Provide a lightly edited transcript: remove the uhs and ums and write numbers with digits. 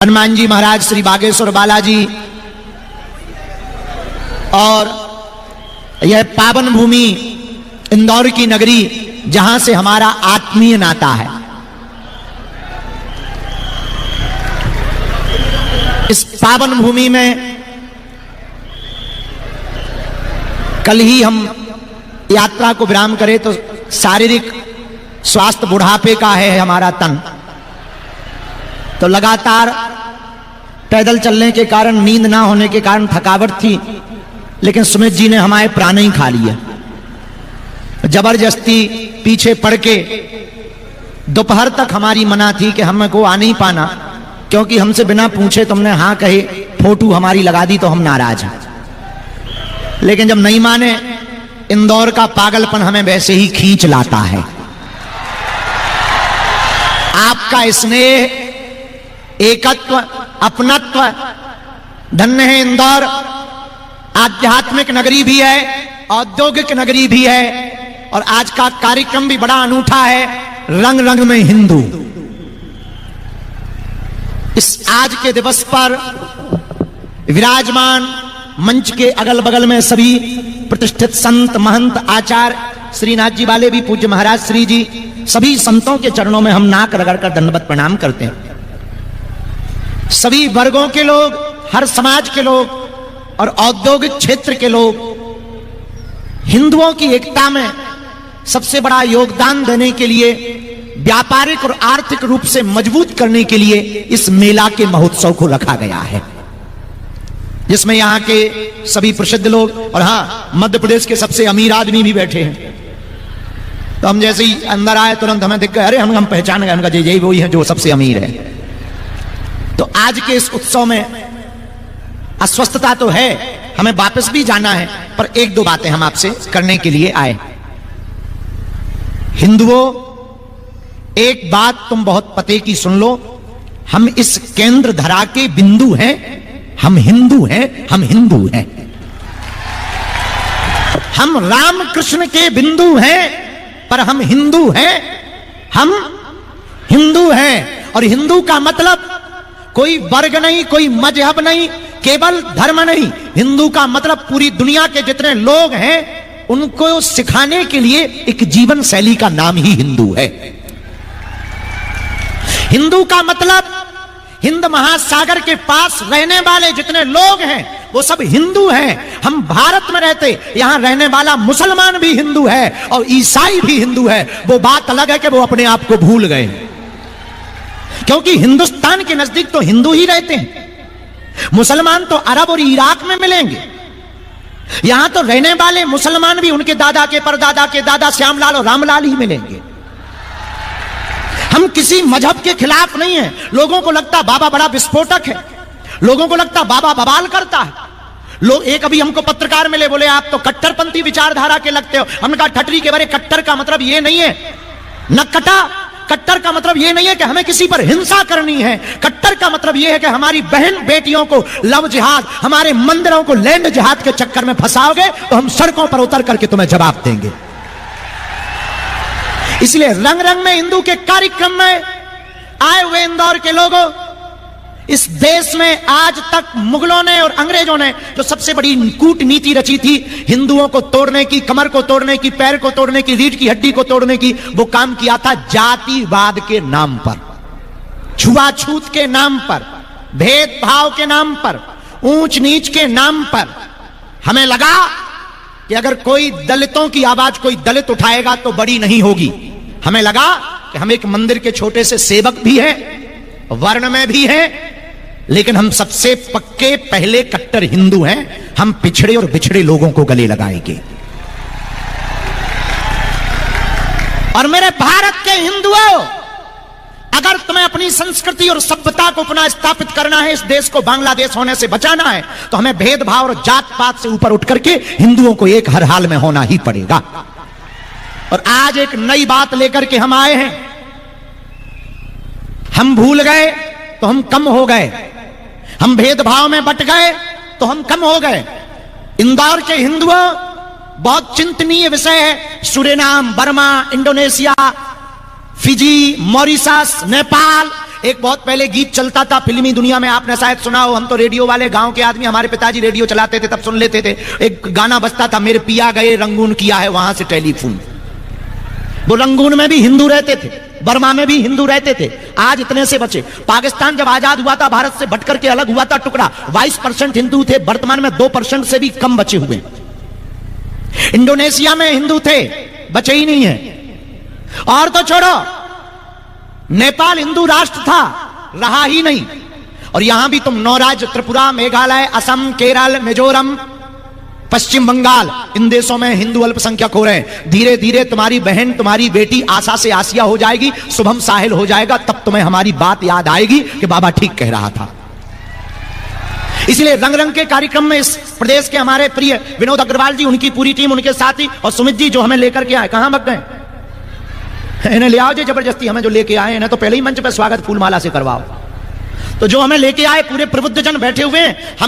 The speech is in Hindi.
हनुमान जी महाराज, श्री बागेश्वर बालाजी और यह पावन भूमि इंदौर की नगरी, जहां से हमारा आत्मीय नाता है। इस पावन भूमि में कल ही हम यात्रा को विराम करें तो शारीरिक स्वास्थ्य बुढ़ापे का है हमारा तन, तो लगातार पैदल चलने के कारण, नींद ना होने के कारण थकावट थी, लेकिन सुमित जी ने हमारे प्राण ही खा लिए। जबरदस्ती पीछे पड़ के दोपहर तक हमारी मना थी कि हमको आ नहीं पाना, क्योंकि हमसे बिना पूछे तुमने हाँ कहे, फोटो हमारी लगा दी तो हम नाराज हैं। लेकिन जब नहीं माने, इंदौर का पागलपन हमें वैसे ही खींच लाता है। आपका स्नेह, एकत्व, अपनत्व, धन्य है इंदौर। आध्यात्मिक नगरी भी है, औद्योगिक नगरी भी है, और आज का कार्यक्रम भी बड़ा अनूठा है, रंग रंग में हिंदू। इस आज के दिवस पर विराजमान मंच के अगल बगल में सभी प्रतिष्ठित संत, महंत, आचार्य, श्रीनाथ जी वाले भी, पूज्य महाराज श्री जी, सभी संतों के चरणों में हम नाक रगड़कर दंडवत प्रणाम करते हैं। सभी वर्गों के लोग, हर समाज के लोग और औद्योगिक क्षेत्र के लोग हिंदुओं की एकता में सबसे बड़ा योगदान देने के लिए, व्यापारिक और आर्थिक रूप से मजबूत करने के लिए इस मेला के महोत्सव को रखा गया है, जिसमें यहाँ के सभी प्रसिद्ध लोग और हाँ, मध्य प्रदेश के सबसे अमीर आदमी भी बैठे हैं। तो हम जैसे ही अंदर आए तुरंत हमें दिख गए, अरे हम पहचान गए, उनका यही वही है जो सबसे अमीर है। तो आज के इस उत्सव में अस्वस्थता तो है, हमें वापस भी जाना है, पर एक दो बातें हम आपसे करने के लिए आए। हिंदुओं, एक बात तुम बहुत पते की सुन लो, हम इस केंद्र धरा के बिंदु हैं, हम हिंदू हैं, हम हिंदू हैं। हम राम कृष्ण के बिंदु हैं, पर हम हिंदू हैं, हम हिंदू हैं। और हिंदू का मतलब कोई वर्ग नहीं, कोई मजहब नहीं, केवल धर्म नहीं। हिंदू का मतलब पूरी दुनिया के जितने लोग हैं उनको सिखाने के लिए एक जीवन शैली का नाम ही हिंदू है। हिंदू का मतलब हिंद महासागर के पास रहने वाले जितने लोग हैं वो सब हिंदू हैं। हम भारत में रहते, यहां रहने वाला मुसलमान भी हिंदू है और ईसाई भी हिंदू है। वो बात अलग है कि वो अपने आप को भूल गए, क्योंकि हिंदुस्तान के नजदीक तो हिंदू ही रहते हैं। मुसलमान तो अरब और इराक में मिलेंगे, यहां तो रहने वाले मुसलमान भी उनके दादा के परदादा के दादा श्यामलाल और रामलाल ही मिलेंगे। हम किसी मजहब के खिलाफ नहीं है। लोगों को लगता बाबा बड़ा विस्फोटक है, लोगों को लगता बाबा बवाल करता है। लोग एक अभी हमको पत्रकार मिले, बोले आप तो कट्टरपंथी विचारधारा के लगते हो। हमने कहा ठटरी के बारे, कट्टर का मतलब ये नहीं है न कटा, कट्टर का मतलब यह नहीं है कि हमें किसी पर हिंसा करनी है। कट्टर का मतलब यह है कि हमारी बहन बेटियों को लव जिहाद, हमारे मंदिरों को लैंड जिहाद के चक्कर में फंसाओगे तो हम सड़कों पर उतर करके तुम्हें जवाब देंगे। इसलिए रंग रंग में हिंदू के कार्यक्रम में आए हुए इंदौर के लोगों, इस देश में आज तक मुगलों ने और अंग्रेजों ने जो सबसे बड़ी कूटनीति रची थी, हिंदुओं को तोड़ने की, कमर को तोड़ने की, पैर को तोड़ने की, रीढ़ की हड्डी को तोड़ने की, वो काम किया था जातिवाद के नाम पर, छुआछूत के नाम पर, भेदभाव के नाम पर, ऊंच नीच के नाम पर। हमें लगा कि अगर कोई दलितों की आवाज कोई दलित उठाएगा तो बड़ी नहीं होगी। हमें लगा कि हम एक मंदिर के छोटे से सेवक भी हैं, वर्ण में भी हैं, लेकिन हम सबसे पक्के पहले कट्टर हिंदू हैं। हम पिछड़े और बिछड़े लोगों को गले लगाएंगे। और मेरे भारत के हिंदुओं, अगर तुम्हें अपनी संस्कृति और सभ्यता को पुनः स्थापित करना है, इस देश को बांग्लादेश होने से बचाना है, तो हमें भेदभाव और जात पात से ऊपर उठ करके हिंदुओं को एक हर हाल में होना ही पड़ेगा। और आज एक नई बात लेकर के हम आए हैं। हम भूल गए तो हम कम हो गए, हम भेदभाव में बट गए तो हम कम हो गए। इंदौर के हिंदुओं, बहुत चिंतनीय विषय है। Suriname, Burma, Indonesia, Fiji, Mauritius, Nepal, एक बहुत पहले गीत चलता था फिल्मी दुनिया में, आपने शायद सुना हो, हम तो रेडियो वाले गांव के आदमी, हमारे पिताजी रेडियो चलाते थे तब सुन लेते थे। एक गाना बजता था, मेरे पिया गए रंगून किया है वहां से टेलीफोन। वो रंगून में भी हिंदू रहते थे, बर्मा में भी हिंदू रहते थे, आज इतने से बचे। पाकिस्तान जब आजाद हुआ था, भारत से बट करके अलग हुआ था टुकड़ा, 22% हिंदू थे, वर्तमान में 2% से भी कम बचे हुए। इंडोनेशिया में हिंदू थे, बचे ही नहीं है। और तो छोड़ो, नेपाल हिंदू राष्ट्र था, रहा ही नहीं। और यहां भी तुम 9 राज्य, त्रिपुरा, मेघालय, असम, केरल, मिजोरम, पश्चिम बंगाल, इन देशों में हिंदू अल्पसंख्यक हो रहे हैं। धीरे धीरे तुम्हारी बहन, तुम्हारी बेटी आशा से आसिया हो जाएगी, शुभम साहिल हो जाएगा, तब तुम्हें हमारी बात याद आएगी कि बाबा ठीक कह रहा था। इसलिए रंग रंग के कार्यक्रम में इस प्रदेश के हमारे प्रिय विनोद अग्रवाल जी, उनकी पूरी टीम, उनके साथी और सुमित जी जो हमें लेकर के आए, कहां भग गए? इन्हें ले आओ जी जबरदस्ती, हमें जो लेके आए इन्हें तो पहले ही मंच पर स्वागत फूलमाला से करवाओ। तो जो हमें लेके आए पूरे प्रबुद्ध जन बैठे हुए हैं, हमें